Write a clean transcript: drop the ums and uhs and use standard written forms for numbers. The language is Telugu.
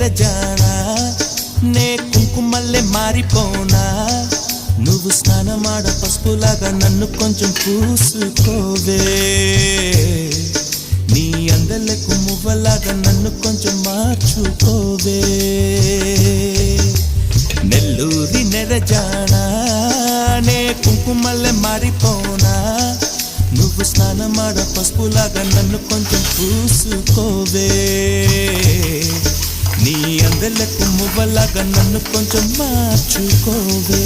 నెరజానా నే కుంకుమల్లే మారిపోనా నువ్వు స్నానమాడ పసుపులాగా నన్ను కొంచెం పూసుకోవే నీ అందలకు మువ్వలాగా నన్ను కొంచెం మార్చుకోవే నెల్లూరి నెరజానా నే కుంకుమల్లే మారిపోనా నువ్వు స్నానమాడ పసుపులాగా నన్ను కొంచెం పూసుకోవే నీ అందలకు మువ్వలాగా నన్ను కొంచెం మార్చుకోవే